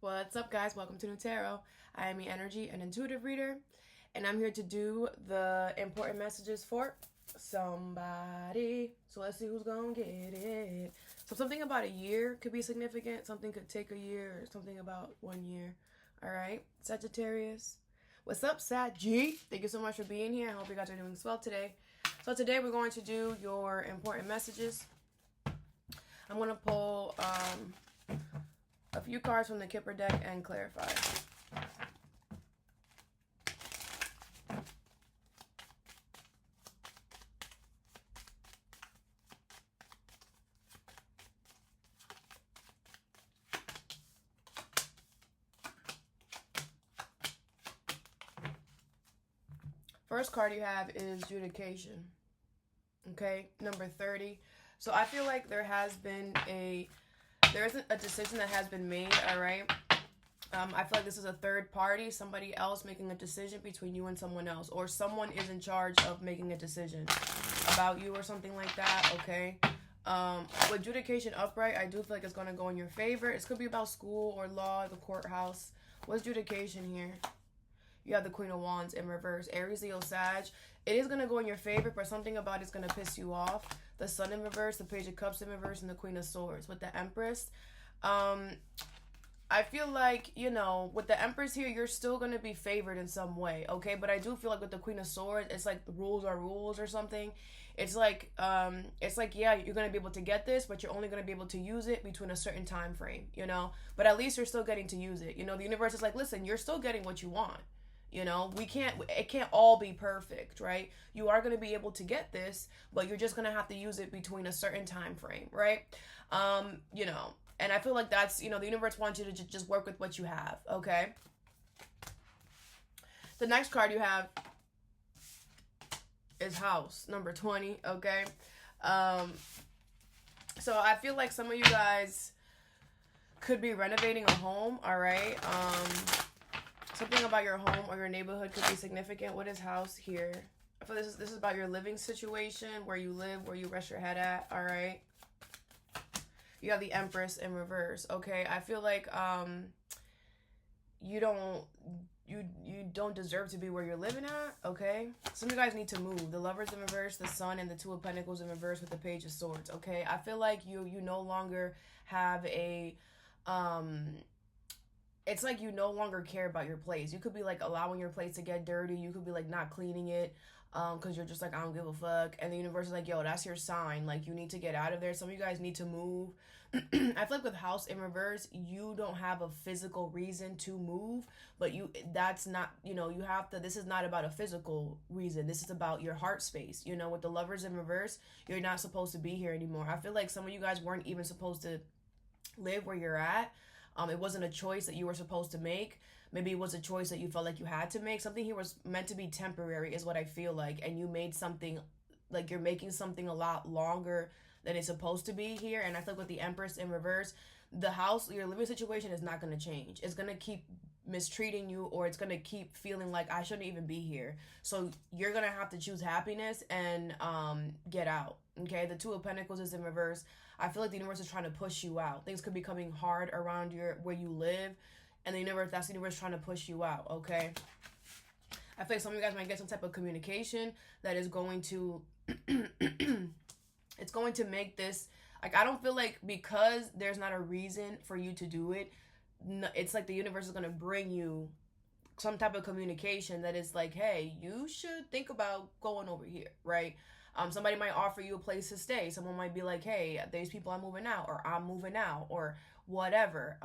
What's up, guys? Welcome to Nutarot. I am your energy and intuitive reader, and I'm here to do the important messages for somebody. So let's see who's gonna get it. So something about a year could be significant. Something could take a year, or something about 1 year. All right, Sagittarius. What's up, Sag G? Thank you so much for being here. I hope you guys are doing well today. So today we're going to do your important messages. I'm gonna pull a few cards from the Kipper deck and clarify. First card you have is Judication. Okay, number 30. So I feel like there isn't a decision that has been made, all right? I feel like this is a third party, somebody else making a decision between you and someone else, or someone is in charge of making a decision about you or something like that, okay? With Judication upright, I do feel like it's going to go in your favor. It could be about school or law, the courthouse. What's Judication here? You have the Queen of Wands in reverse. Aries, Leo, Sag. It is going to go in your favor, but something about it's going to piss you off. The Sun in reverse, the Page of Cups in reverse, and the Queen of Swords. With the Empress, I feel like, you know, with the Empress here, you're still going to be favored in some way, okay? But I do feel like with the Queen of Swords, it's like the rules are rules or something. It's like, yeah, you're going to be able to get this, but you're only going to be able to use it between a certain time frame, you know? But at least you're still getting to use it. You know, the universe is like, listen, you're still getting what you want. You know, it can't all be perfect, right? You are going to be able to get this, but you're just going to have to use it between a certain time frame, right? You know, and I feel like that's, you know, the universe wants you to just work with what you have, okay? The next card you have is House, number 20, okay? So I feel like some of you guys could be renovating a home, all right? Something about your home or your neighborhood could be significant. What is House here? I feel this is about your living situation, where you live, where you rest your head at, all right? You have the Empress in reverse, okay? I feel like you don't deserve to be where you're living at, okay? Some of you guys need to move. The Lovers in reverse, the Sun, and the Two of Pentacles in reverse with the Page of Swords, okay? I feel like you no longer have a it's like you no longer care about your place. You could be like allowing your place to get dirty. You could be like not cleaning it because you're just like, I don't give a fuck. And the universe is like, yo, that's your sign. Like, you need to get out of there. Some of you guys need to move. I feel like with House in reverse, you don't have a physical reason to move, but that's not, you know, you have to, this is not about a physical reason. This is about your heart space. You know, with the Lovers in reverse, you're not supposed to be here anymore. I feel like some of you guys weren't even supposed to live where you're at. It wasn't a choice that you were supposed to make. Maybe it was a choice that you felt like you had to make. Something here was meant to be temporary is what I feel like. And you made something, like you're making something a lot longer than it's supposed to be here. And I feel like with the Empress in reverse, the house, your living situation is not going to change. It's going to keep mistreating you, or it's going to keep feeling like I shouldn't even be here. So you're going to have to choose happiness and get out. Okay, the Two of Pentacles is in reverse. I feel like the universe is trying to push you out. Things could be coming hard around where you live, and that's the universe trying to push you out, okay? I feel like some of you guys might get some type of communication that is going to it's going to make this, like, I don't feel like because there's not a reason for you to do it, it's like the universe is going to bring you some type of communication that is like, hey, you should think about going over here, right? Somebody might offer you a place to stay. Someone might be like, hey, these people are moving out, or I'm moving out, or whatever.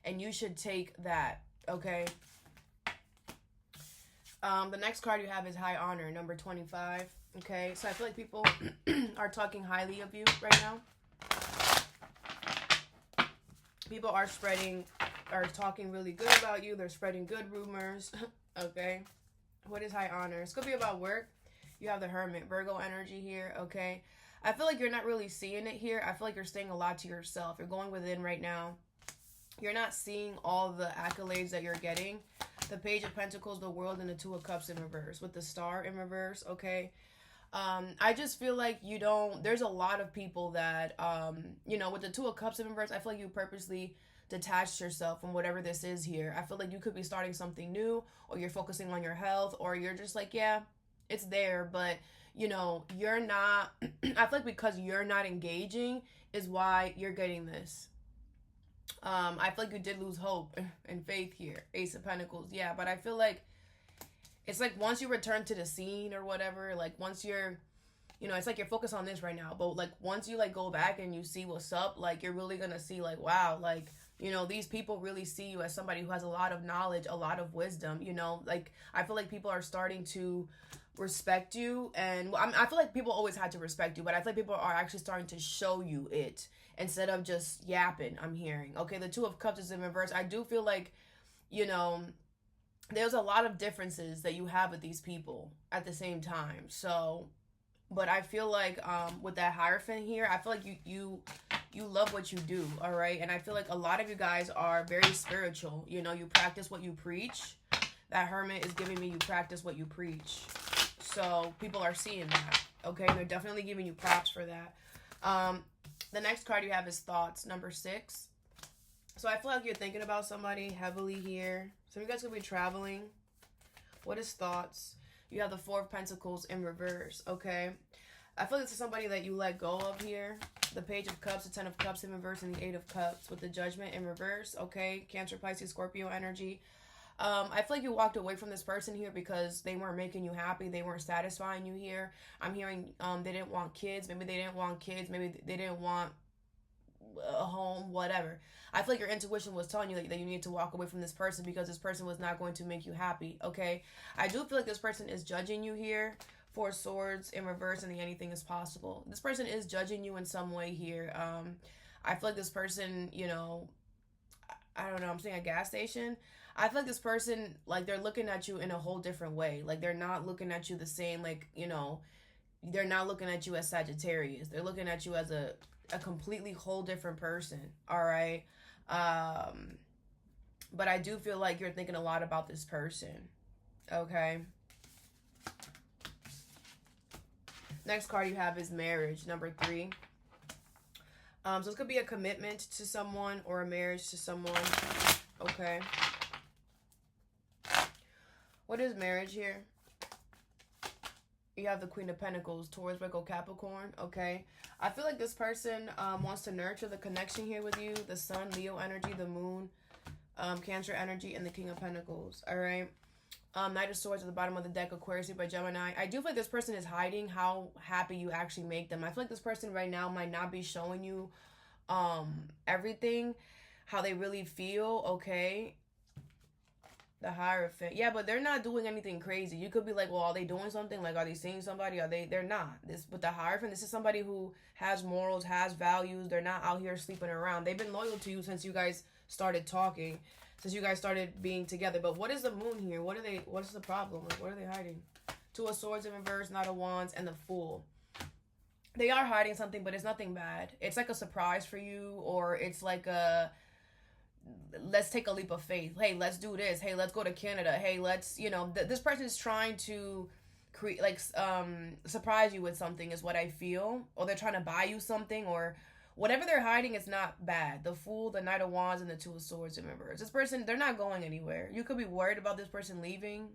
And you should take that, okay? The next card you have is High Honor, number 25, okay? So I feel like people are talking highly of you right now. People are talking really good about you. They're spreading good rumors, okay? What is High Honor? It's going to be about work. You have the Hermit, Virgo energy here, okay? I feel like you're not really seeing it here. I feel like you're staying a lot to yourself. You're going within right now. You're not seeing all the accolades that you're getting. The Page of Pentacles, the World, and the Two of Cups in reverse with the Star in reverse, okay? I just feel like you don't, there's a lot of people that, with the Two of Cups in reverse, I feel like you purposely detached yourself from whatever this is here. I feel like you could be starting something new, or you're focusing on your health, or you're just like, yeah, it's there, but, you're not, I feel like because you're not engaging is why you're getting this. I feel like you did lose hope and faith here. Ace of Pentacles. Yeah, but I feel like it's like once you return to the scene or whatever, like once you're, it's like you're focused on this right now, but like once you like go back and you see what's up, like you're really gonna see like, wow, like, these people really see you as somebody who has a lot of knowledge, a lot of wisdom, like I feel like people are starting to respect you. And I feel like people always had to respect you, but I feel like people are actually starting to show you it instead of just yapping. I'm hearing, okay, the Two of Cups is in reverse. I do feel like, there's a lot of differences that you have with these people at the same time. So, but I feel like with that Hierophant here, I feel like you love what you do, all right? And I feel like a lot of you guys are very spiritual. You practice what you preach. That Hermit is giving me you practice what you preach. So people are seeing that, okay? They're definitely giving you props for that. The next card you have is Thoughts, number 6. So I feel like you're thinking about somebody heavily here. Some of you guys could be traveling. What is Thoughts? You have the Four of Pentacles in reverse, okay? I feel like this is somebody that you let go of here. The Page of Cups, the Ten of Cups in reverse, and the Eight of Cups with the Judgment in reverse, okay? Cancer, Pisces, Scorpio energy. I feel like you walked away from this person here because they weren't making you happy. They weren't satisfying you here. I'm hearing they didn't want kids. Maybe they didn't want kids. Maybe they didn't want a home, whatever. I feel like your intuition was telling you that you need to walk away from this person because this person was not going to make you happy, okay? I do feel like this person is judging you here. Four Swords in reverse, and the anything is possible. This person is judging you in some way here. I feel like this person, I don't know, I'm saying a gas station. I feel like this person, like, they're looking at you in a whole different way. Like, they're not looking at you the same, like, they're not looking at you as Sagittarius. They're looking at you as a completely whole different person, all right? But I do feel like you're thinking a lot about this person, okay? Next card you have is Marriage, number 3. So this could be a commitment to someone or a marriage to someone, okay? What is marriage here? You have the Queen of Pentacles, Taurus, Virgo, Capricorn, okay? I feel like this person wants to nurture the connection here with you. The Sun, Leo energy, the Moon, Cancer energy, and the King of Pentacles, all right? Knight of Swords at the bottom of the deck, Aquarius by Gemini. I do feel like this person is hiding how happy you actually make them. I feel like this person right now might not be showing you everything, how they really feel, okay? The Hierophant. Yeah, but they're not doing anything crazy. You could be like, well, are they doing something? Like, are they seeing somebody? They're not. This with the Hierophant, this is somebody who has morals, has values. They're not out here sleeping around. They've been loyal to you since you guys started talking, since you guys started being together. But what is the Moon here? What's the problem? Like, what are they hiding? Two of Swords in reverse, Knight of Wands, and the Fool. They are hiding something, but it's nothing bad. It's like a surprise for you, or it's like a, let's take a leap of faith. Hey, let's do this. Hey, let's go to Canada. Hey, let's, this person is trying to create, like, surprise you with something is what I feel. Or they're trying to buy you something, or whatever they're hiding is not bad. The Fool, the Knight of Wands, and the Two of Swords in reverse. This person, they're not going anywhere. You could be worried about this person leaving.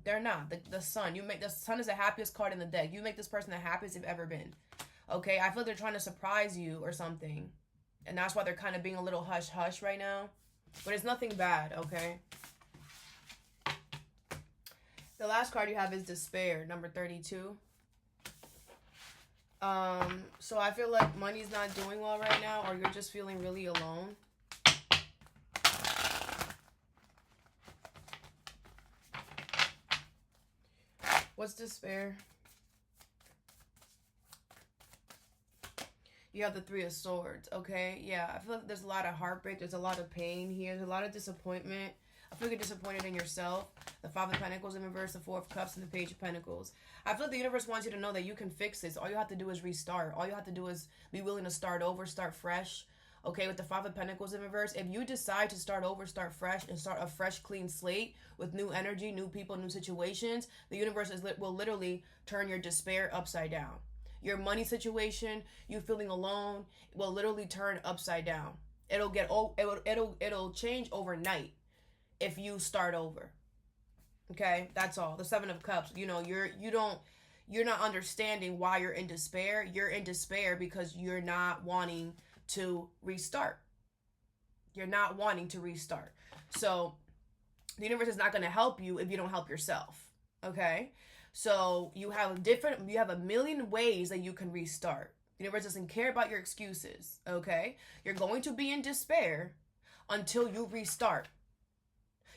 They're not. The Sun. The Sun is the happiest card in the deck. You make this person the happiest they've ever been. Okay? I feel like they're trying to surprise you or something. And that's why they're kind of being a little hush-hush right now. But it's nothing bad, okay? The last card you have is Despair, number 32. So I feel like money's not doing well right now, or you're just feeling really alone. What's Despair? You have the Three of Swords, okay? Yeah, I feel like there's a lot of heartbreak. There's a lot of pain here. There's a lot of disappointment. I feel like you're disappointed in yourself. The Five of Pentacles in reverse, the Four of Cups, and the Page of Pentacles. I feel like the universe wants you to know that you can fix this. All you have to do is restart. All you have to do is be willing to start over, start fresh. Okay, with the Five of Pentacles in reverse, if you decide to start over, start fresh, and start a fresh, clean slate with new energy, new people, new situations, the universe will literally turn your despair upside down. Your money situation, you feeling alone, will literally turn upside down. It'll change overnight if you start over. Okay, that's all. The Seven of Cups. You know, you're not understanding why you're in despair. You're in despair because you're not wanting to restart. You're not wanting to restart. So the universe is not going to help you if you don't help yourself. Okay? So you have a million ways that you can restart. The universe doesn't care about your excuses. Okay? You're going to be in despair until you restart.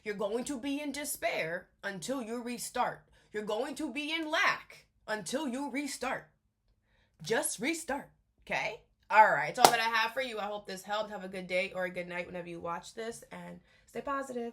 You're going to be in despair until you restart. You're going to be in lack until you restart. Just restart. Okay? All right. That's all that I have for you. I hope this helped. Have a good day or a good night whenever you watch this, and stay positive.